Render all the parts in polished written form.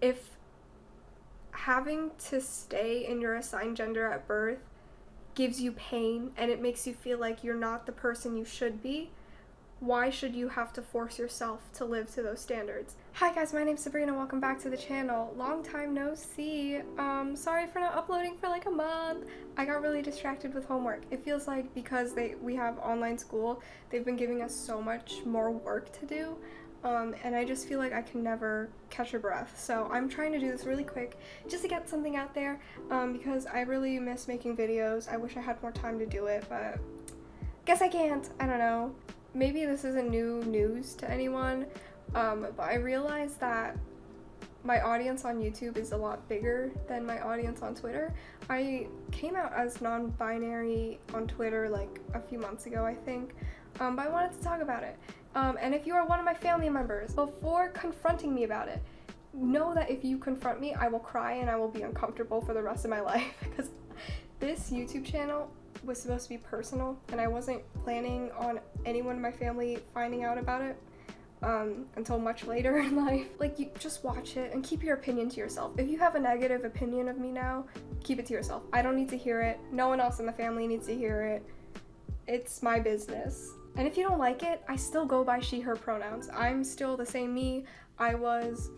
if having to stay in your assigned gender at birth gives you pain and it makes you feel like you're not the person you should be, why should you have to force yourself to live to those standards? Hi guys, my name's Sabrina. Welcome back to the channel. Long time no see. Sorry for not uploading for like a month. I got really distracted with homework. It feels like because we have online school, they've been giving us so much more work to do. And I just feel like I can never catch a breath. So I'm trying to do this really quick just to get something out there because I really miss making videos. I wish I had more time to do it, but guess I can't. I don't know. Maybe this isn't new news to anyone, but I realized that my audience on YouTube is a lot bigger than my audience on Twitter. I came out as non-binary on Twitter like a few months ago, I think, but I wanted to talk about it. And if you are one of my family members, before confronting me about it, know that if you confront me, I will cry and I will be uncomfortable for the rest of my life because this YouTube channel was supposed to be personal and I wasn't planning on anyone in my family finding out about it until much later in life. Like, you just watch it and keep your opinion to yourself. If you have a negative opinion of me now, keep it to yourself. I don't need to hear it. No one else in the family needs to hear it. It's my business. And if you don't like it, I still go by she, her pronouns. I'm still the same me I was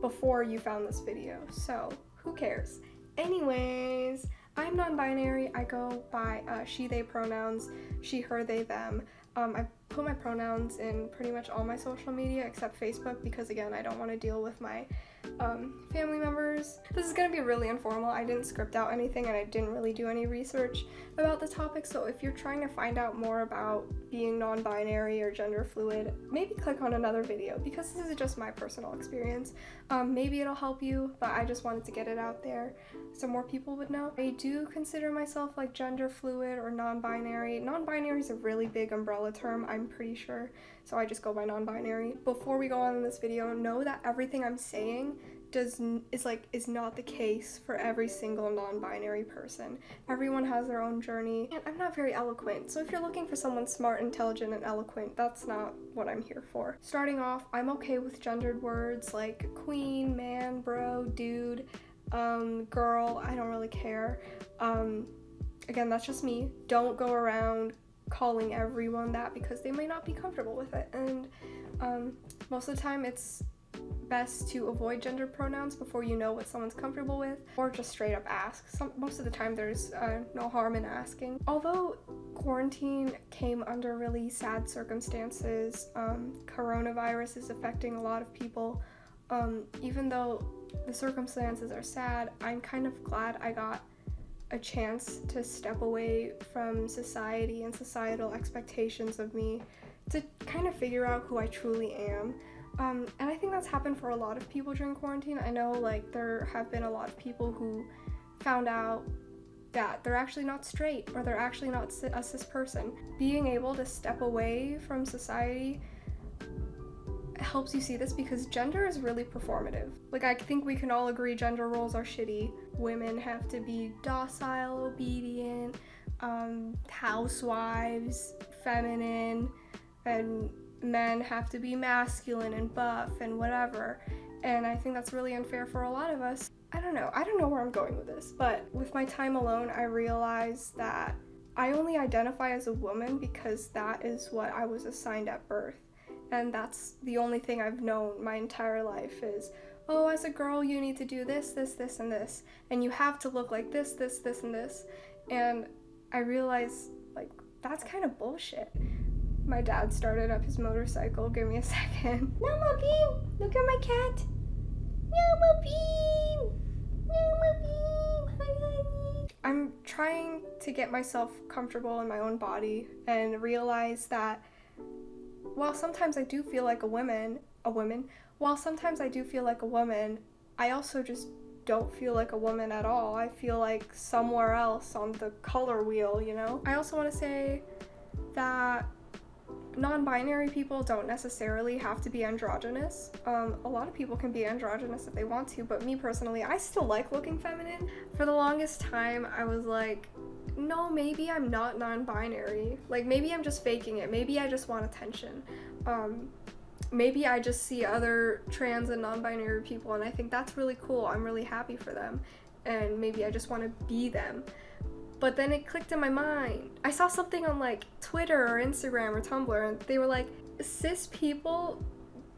before you found this video, so who cares? Anyways, I'm non-binary. I go by she, they pronouns, she, her, they, them. I put my pronouns in pretty much all my social media except Facebook because, again, I don't want to deal with my family members. This is going to be really informal. I didn't script out anything and I didn't really do any research about the topic, so if you're trying to find out more about being non-binary or gender fluid, maybe click on another video because this is just my personal experience. Maybe it'll help you, but I just wanted to get it out there so more people would know. I do consider myself like gender fluid or non-binary. Non-binary is a really big umbrella term, I'm pretty sure, so I just go by non-binary. Before we go on in this video, know that everything I'm saying is not the case for every single non-binary person. Everyone has their own journey, and I'm not very eloquent, so if you're looking for someone smart, intelligent, and eloquent, that's not what I'm here for. Starting off, I'm okay with gendered words like queen, man, bro, dude, girl. I don't really care. Again, that's just me. Don't go around calling everyone that because they may not be comfortable with it, and most of the time it's best to avoid gender pronouns before you know what someone's comfortable with, or just straight up ask. Most of the time there's no harm in asking. Although quarantine came under really sad circumstances, coronavirus is affecting a lot of people. Even though the circumstances are sad, I'm kind of glad I got a chance to step away from society and societal expectations of me to kind of figure out who I truly am. And I think that's happened for a lot of people during quarantine. I know, like, there have been a lot of people who found out that they're actually not straight or they're actually not a cis person. Being able to step away from society helps you see this because gender is really performative. Like, I think we can all agree gender roles are shitty. Women have to be docile, obedient, housewives, feminine, and men have to be masculine and buff and whatever, and I think that's really unfair for a lot of us. I don't know where I'm going with this, but with my time alone, I realized that I only identify as a woman because that is what I was assigned at birth, and that's the only thing I've known my entire life is, oh, as a girl you need to do this, this, this, and this, and you have to look like this, this, this, and this, and I realized, like, that's kind of bullshit. My dad started up his motorcycle. Give me a second. No, Bean! Look at my cat! No, Bean! No, Bean! Hi, honey! I'm trying to get myself comfortable in my own body and realize that while sometimes I do feel like a woman, while sometimes I do feel like a woman, I also just don't feel like a woman at all. I feel like somewhere else on the color wheel, you know? I also want to say that non-binary people don't necessarily have to be androgynous. A lot of people can be androgynous if they want to, but me personally, I still like looking feminine. For the longest time, I was like, no, maybe I'm not non-binary. Like, maybe I'm just faking it. Maybe I just want attention. maybe I just see other trans and non-binary people and I think that's really cool. I'm really happy for them. And maybe I just want to be them. But then it clicked in my mind. I saw something on like Twitter or Instagram or Tumblr and they were like, cis people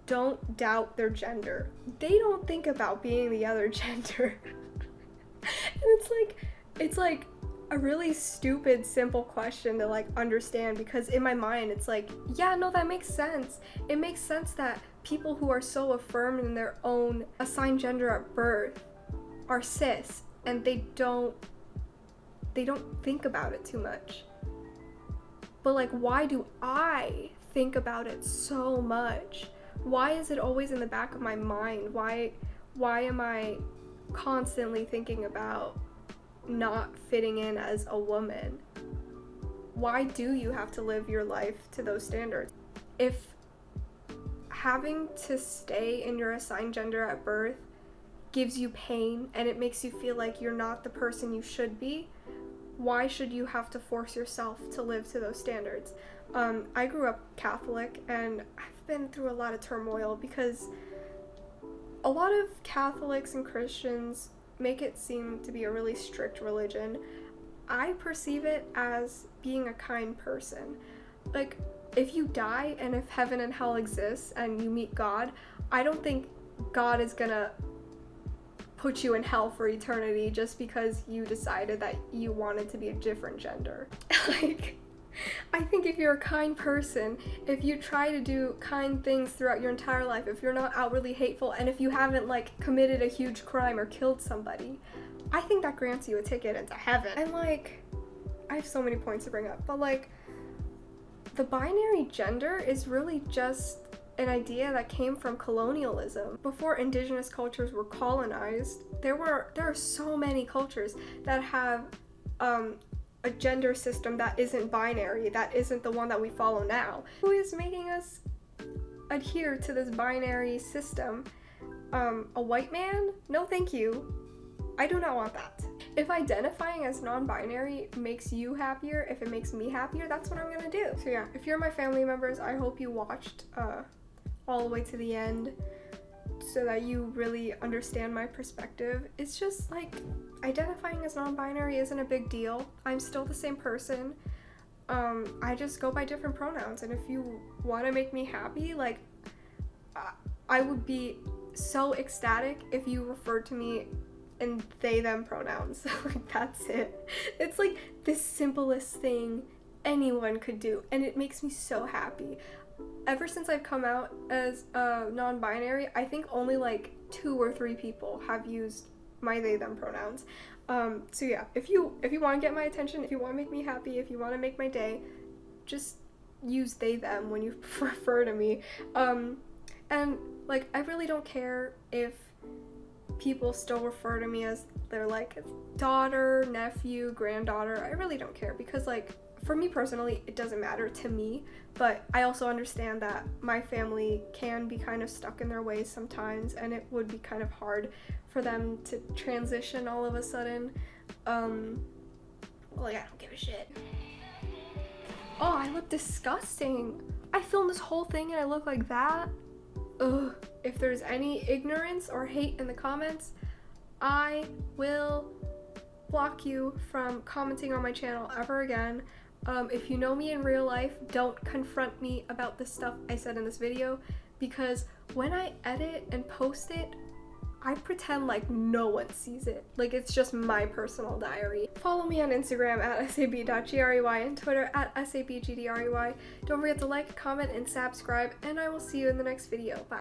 don't doubt their gender. They don't think about being the other gender. And it's like a really stupid, simple question to like understand, because in my mind it's like, yeah, no, that makes sense. It makes sense that people who are so affirmed in their own assigned gender at birth are cis, and they don't think about it too much. But like, why do I think about it so much? Why is it always in the back of my mind? Why am I constantly thinking about not fitting in as a woman? Why do you have to live your life to those standards? If having to stay in your assigned gender at birth gives you pain and it makes you feel like you're not the person you should be, why should you have to force yourself to live to those standards? I grew up Catholic and I've been through a lot of turmoil because a lot of Catholics and Christians make it seem to be a really strict religion. I perceive it as being a kind person. Like, if you die and if heaven and hell exists and you meet God, I don't think God is gonna put you in hell for eternity just because you decided that you wanted to be a different gender. Like, I think if you're a kind person, if you try to do kind things throughout your entire life, if you're not outwardly hateful, and if you haven't like committed a huge crime or killed somebody, I think that grants you a ticket into heaven. And like, I have so many points to bring up, but like, the binary gender is really just an idea that came from colonialism. Before indigenous cultures were colonized, there are so many cultures that have a gender system that isn't binary, that isn't the one that we follow now. Who is making us adhere to this binary system? A white man? No thank you. I do not want that. If identifying as non-binary makes you happier, if it makes me happier, that's what I'm gonna do. So yeah, if you're my family members, I hope you watched all the way to the end so that you really understand my perspective. It's just like, identifying as non-binary isn't a big deal. I'm still the same person. I just go by different pronouns, and if you want to make me happy, like, I would be so ecstatic if you referred to me in they them pronouns. Like, that's it. It's like the simplest thing anyone could do, and it makes me so happy. Ever since I've come out as non-binary, I think only like 2 or 3 people have used my they them pronouns. So yeah, if you want to get my attention, if you want to make me happy, if you want to make my day, just use they them when you refer to me. And like, I really don't care if people still refer to me as their like daughter, nephew, granddaughter. I really don't care, because like, for me personally, it doesn't matter to me, but I also understand that my family can be kind of stuck in their ways sometimes, and it would be kind of hard for them to transition all of a sudden. Like, I don't give a shit. Oh, I look disgusting. I filmed this whole thing and I look like that. Ugh. If there's any ignorance or hate in the comments, I will block you from commenting on my channel ever again. If you know me in real life, don't confront me about the stuff I said in this video, because when I edit and post it, I pretend like no one sees it. Like, it's just my personal diary. Follow me on Instagram at sab.grey and Twitter at sabgdrey. Don't forget to like, comment, and subscribe, and I will see you in the next video. Bye.